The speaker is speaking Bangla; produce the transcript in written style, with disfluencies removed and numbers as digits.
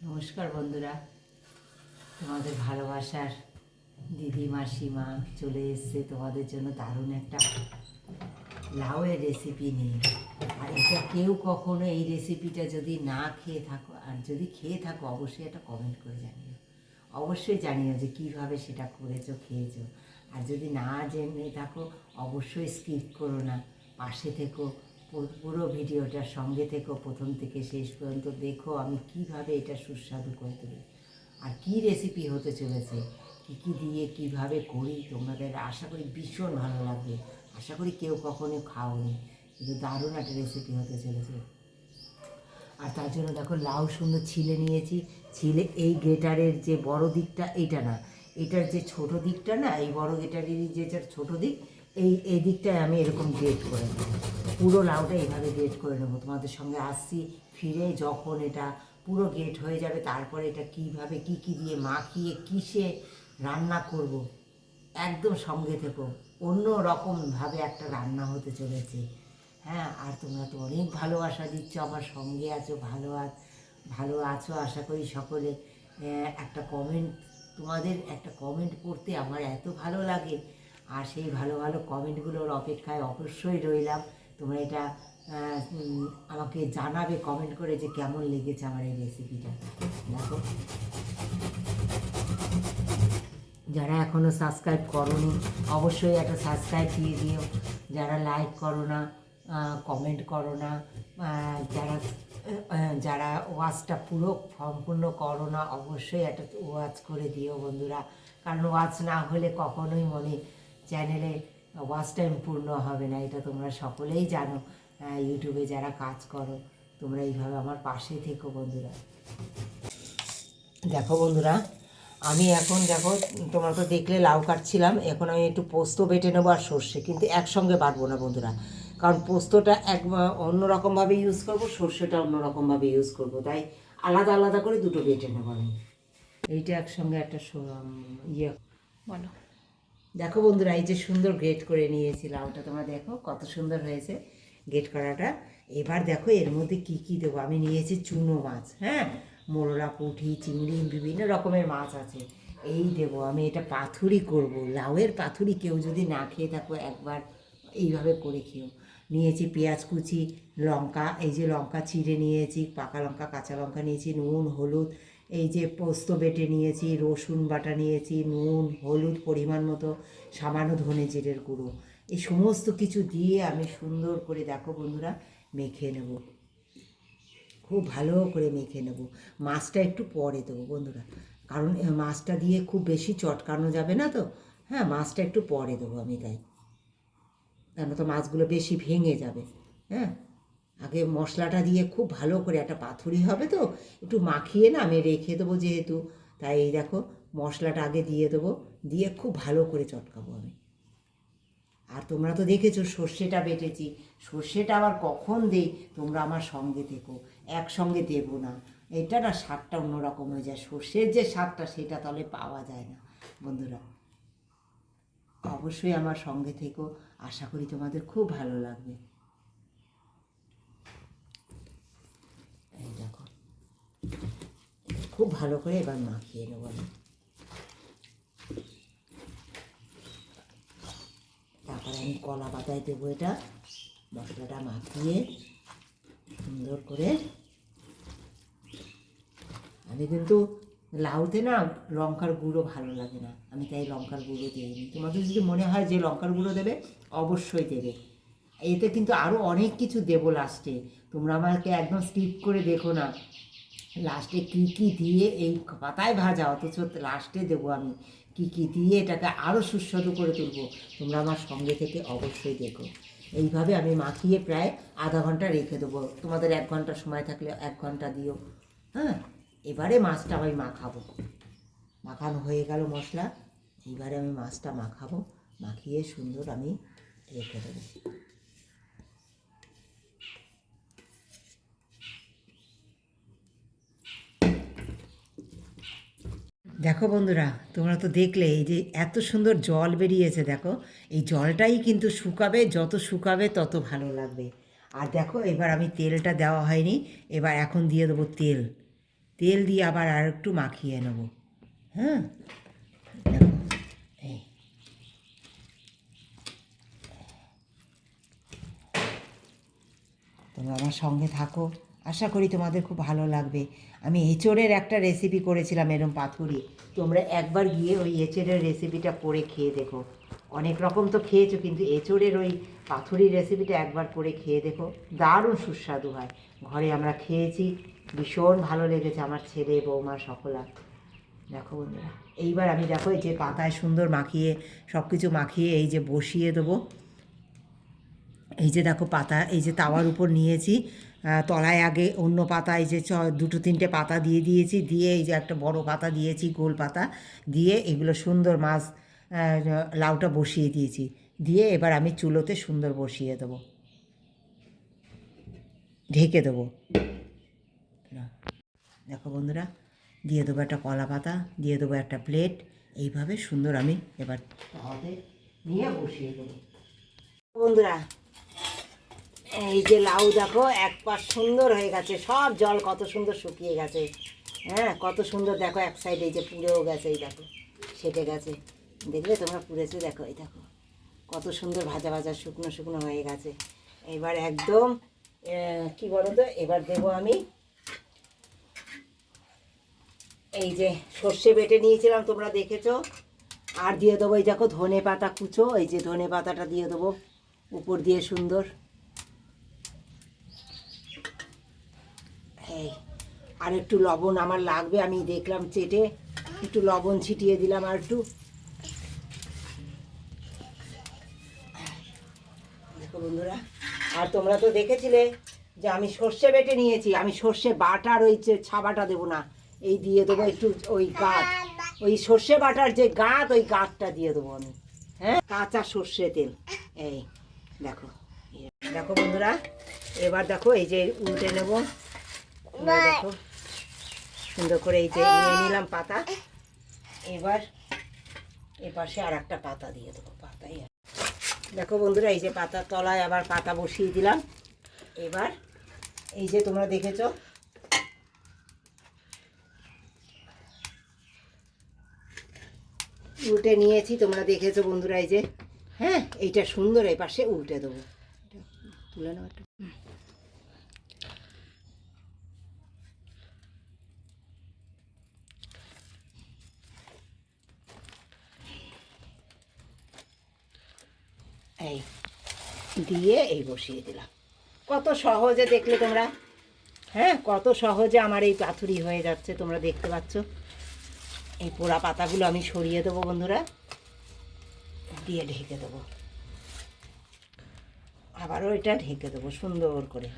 নমস্কার বন্ধুরা, তোমাদের ভালোবাসার দিদি মাসিমা চলে এসছে তোমাদের জন্য দারুণ একটা লাউয়ের রেসিপি নিয়ে। আর এটা কেউ কখনো এই রেসিপিটা যদি না খেয়ে থাকো, আর যদি খেয়ে থাকো অবশ্যই একটা কমেন্ট করে জানিও। অবশ্যই জানিও যে কীভাবে সেটা করেছো, খেয়েছো। আর যদি না জেনে থাকো অবশ্যই স্কিপ করো না, পাশে থেকো, পুরো ভিডিওটার সঙ্গে থেকো, প্রথম থেকে শেষ পর্যন্ত দেখো আমি কিভাবে এটা সুস্বাদু করে তুলি আর কী রেসিপি হতে চলেছে, কী কী দিয়ে কিভাবে করি। তোমাদের আশা করি ভীষণ ভালো লাগবে। আশা করি কেউ কখনো খাওনি, কিন্তু দারুণ একটা রেসিপি হতে চলেছে। আর তার জন্য দেখো লাউ সুন্দর ছিলে নিয়েছি। ছিলে এই গ্রেটারের যে বড় দিকটা এইটা না, এটার যে ছোট দিকটা না, এই বড় গ্রেটারেরই যেটার ছোট দিক, এই দিকটায় আমি এরকম গ্রেট করে নেব। পুরো লাউটা এইভাবে গ্রেট করে নেবো। তোমাদের সঙ্গে আসছি ফিরে, যখন এটা পুরো গ্রেট হয়ে যাবে তারপরে এটা কীভাবে কী কী দিয়ে মাখিয়ে কিসে রান্না করব, একদম সঙ্গে থেকো। অন্য রকমভাবে একটা রান্না হতে চলেছে। হ্যাঁ, আর তোমরা তো অনেক ভালোবাসা দিচ্ছ, আমার সঙ্গে আছো, ভালো আছো আশা করি সকলে। একটা কমেন্ট, তোমাদের একটা কমেন্ট পড়তে আমার এত ভালো লাগে। আর সেই ভালো ভালো কমেন্টগুলোর অপেক্ষায় অবশ্যই রইলাম। তোমরা এটা আমাকে জানাবে কমেন্ট করে যে কেমন লেগেছে আমার এই রেসিপিটা। দেখো, যারা এখনও সাবস্ক্রাইব করোনি অবশ্যই একটা সাবস্ক্রাইব দিয়ে দিও। যারা লাইক করো না, কমেন্ট করো না, যারা যারা ওয়াচটা পুরো সম্পূর্ণ করো না, অবশ্যই একটা ওয়াচ করে দিও বন্ধুরা। কারণ ওয়াচ না হলে কখনোই চ্যানেলে ওয়াচ টাইম পূর্ণ হবে না, এটা তোমরা সকলেই জানো। ইউটিউবে যারা কাজ করো তোমরা এইভাবে আমার পাশে থেকো বন্ধুরা। দেখো বন্ধুরা, আমি এখন দেখো, তোমরা তো দেখলে লাউ কাটছিলাম, এখন আমি একটু পোস্ত বেটে নেবো আর সর্ষে, কিন্তু একসঙ্গে বাটবো না বন্ধুরা। কারণ পোস্তটা অন্যরকমভাবে ইউজ করবো, সর্ষেটা অন্যরকমভাবে ইউজ করবো, তাই আলাদা আলাদা করে দুটো বেটে নেবো আমি। এইটা একসঙ্গে একটা ইয়ে বলো। দেখো বন্ধুরা, এই যে সুন্দর গ্রেট করে নিয়েছি লাউটা, তোমরা দেখো কত সুন্দর হয়েছে গ্রেট করাটা। এবার দেখো এর মধ্যে কি কি দেবো। আমি নিয়েছি চুনো মাছ, হ্যাঁ, মোরলা, পুঁটি, চিংড়ি, বিভিন্ন রকমের মাছ আছে, এই দেবো আমি। এটা পাথুরি করব, লাউয়ের পাথুরি। কেউ যদি না খেয়ে থাকো একবার এইভাবে করে খেও। নিয়েছি পেঁয়াজ কুচি, লঙ্কা, এই যে লঙ্কা চিড়ে নিয়েছি, পাকা লঙ্কা, কাঁচা লঙ্কা নিয়েছি, নুন, হলুদ, এই যে পোস্ত বেটে নিয়েছি, রসুন বাটা নিয়েছি, নুন, হলুদ পরিমাণ মতো, সামান্য ধনে জিরের গুঁড়ো, এই সমস্ত কিছু দিয়ে আমি সুন্দর করে, দেখো বন্ধুরা, মেখে নেব। খুব ভালো করে মেখে নেব। মাছটা একটু পরে দেবো বন্ধুরা, কারণ মাছটা দিয়ে খুব বেশি চটকানো যাবে না তো। হ্যাঁ, মাছটা একটু পরে দেবো আমি, তাই কেন তো মাছগুলো বেশি ভেঙে যাবে। হ্যাঁ, আগে মশলাটা দিয়ে খুব ভালো করে, একটা পাথুরি হবে তো, একটু মাখিয়ে না আমি রেখে দেবো যেহেতু, তাই এই দেখো মশলাটা আগে দিয়ে দেবো, দিয়ে খুব ভালো করে চটকাবো আমি। আর তোমরা তো দেখেছো সর্ষেটা বেটেছি, সর্ষেটা আবার কখন দেই তোমরা আমার সঙ্গে থেকো, একসঙ্গে দেবো না। এটা না স্বাদটা অন্যরকম হয়ে যায়, সর্ষের যে স্বাদটা সেটা তাহলে পাওয়া যায় না বন্ধুরা। অবশ্যই আমার সঙ্গে থেকো, আশা করি তোমাদের খুব ভালো লাগবে। এই দেখো, খুব ভালো করে এবার মাখিয়ে নেবো আমি। তারপরে আমি কলা পাতায় দেবো এটা, মশলাটা মাখিয়ে সুন্দর করে। আমি কিন্তু লাউতে না লঙ্কার গুঁড়ো ভালো লাগে না, আমি তাই লঙ্কার গুঁড়ো দিইনি। তোমাদের যদি মনে হয় যে লঙ্কার গুঁড়ো দেবে অবশ্যই দেবে। এতে কিন্তু আরও অনেক কিছু দেবো লাস্টে, তোমরা আমাকে একদম স্কিপ করে দেখো না। লাস্টে কী কী দিয়ে, এই পাতায় ভাজা অথচ লাস্টে দেবো আমি কী কী দিয়ে এটাকে আরও সুস্বাদু করে তুলবো। তোমরা আমার সঙ্গে থেকে অবশ্যই দেখো। এইভাবে আমি মাখিয়ে প্রায় আধা ঘন্টা রেখে দেবো। তোমাদের 1 ঘন্টা সময় থাকলে 1 ঘন্টা দিও। হ্যাঁ, এবারে মাছটা আমি মাখাবো। মাখানো হয়ে গেল মশলা, এইবারে আমি মাছটা মাখাবো, মাখিয়ে সুন্দর আমি রেখে দেবো। দেখো বন্ধুরা, তোমরা তো দেখলে এই যে এত সুন্দর জল বেরিয়েছে, দেখো এই জলটাই কিন্তু শুকাবে, যত শুকাবে তত ভালো লাগবে। আর দেখো এবার আমি তেলটা দেওয়া হয়নি, এবার এখন দিয়ে দেবো তেল। তেল দিয়ে আবার আর একটু মাখিয়ে নেব। হ্যাঁ, দেখো এই তোমরা আমার সঙ্গে থাকো, আশা করি তোমাদের খুব ভালো লাগবে। আমি এঁচোড়ের একটা রেসিপি করেছিলাম এরম পাথুরি, তোমরা একবার গিয়ে ওই এঁচোড়ের রেসিপিটা করে খেয়ে দেখো। অনেক রকম তো খেয়েছো, কিন্তু এঁচোড়ের ওই পাথুরি রেসিপিটা একবার করে খেয়ে দেখো, দারুণ সুস্বাদু হয়। ঘরে আমরা খেয়েছি, ভীষণ ভালো লেগেছে আমার ছেলে বৌমা সকলা। দেখো বন্ধুরা, এইবার আমি দেখো এই যে পাতায় সুন্দর মাখিয়ে সব কিছু মাখিয়ে এই যে বসিয়ে দেবো। এই যে দেখো পাতা, এই যে তাওয়ার উপর নিয়েছি, তলায় আগে অন্য পাতা, এই যে দুটো তিনটে পাতা দিয়ে দিয়েছি, দিয়ে এই যে একটা বড় পাতা দিয়েছি গোল পাতা দিয়ে, এগুলো সুন্দর মাছ লাউটা বসিয়ে দিয়েছি, দিয়ে এবার আমি চুলোতে সুন্দর বসিয়ে দেবো, ঢেকে দেবো। দেখো বন্ধুরা, দিয়ে দেবো একটা কলা পাতা, দিয়ে দেবো একটা প্লেট, এইভাবে সুন্দর আমি এবার হাতে নিয়ে বসিয়ে দেবো। বন্ধুরা, এই যে লাউ দেখো এক পাশ সুন্দর হয়ে গেছে, সব জল কত সুন্দর শুকিয়ে গেছে। হ্যাঁ, কত সুন্দর দেখো, এক সাইড এই যে পুড়েও গেছে, এই দেখো সেটে গেছে, দেখলে তোমরা পুড়েছে, দেখো এই দেখো কত সুন্দর ভাজা ভাজা শুকনো শুকনো হয়ে গেছে। এবার একদম কি বলো তো, এবার দেবো আমি এই যে সর্ষে বেটে নিয়েছিলাম তোমরা দেখেছো, আর দিয়ে দেবো এই দেখো ধনে পাতা কুচো, এই যে ধনে পাতাটা দিয়ে দেবো উপর দিয়ে সুন্দর। এই আর একটু লবণ আমার লাগবে, আমি দেখলাম চেটে একটু লবণ ছিটিয়ে দিলাম আর একটু। দেখো বন্ধুরা, আর তোমরা তো দেখেছিলে যে আমি সর্ষে বেটে নিয়েছি, আমি সর্ষে বাটার ওই যে ছাবাটা দেবো না, এই দিয়ে দেবো একটু ওই গাঁট, ওই সর্ষে বাটার যে গাঁট, ওই গাঁটটা দিয়ে দেবো আমি। হ্যাঁ, কাঁচা সর্ষে তেল। এই দেখো, দেখো বন্ধুরা, এবার দেখো এই যে উল্টে নেবো, দেখো সুন্দর করে এই যে নিয়ে নিলাম পাতা, এবার এপাশে আর একটা পাতা দিয়ে দেবো পাতাই। দেখো বন্ধুরা, এই যে পাতার তলায় আবার পাতা বসিয়ে দিলাম। এবার এই যে তোমরা দেখেছো উল্টে নিয়েছি, তোমরা দেখেছো বন্ধুরা, এই যে হ্যাঁ এইটা সুন্দর এই পাশে উল্টে দেবো, তুলে নাও একটা। এই দিয়ে এই বসিয়ে দিলাম, কত সহজে দেখলে তোমরা। হ্যাঁ, কত সহজে আমার এই পাথুরি হয়ে যাচ্ছে, তোমরা দেখতে পাচ্ছ। এই পোড়া পাতাগুলো আমি সরিয়ে দেবো বন্ধুরা, দিয়ে ঢেকে দেবো, আবারও এটা ঢেকে দেবো সুন্দর করে।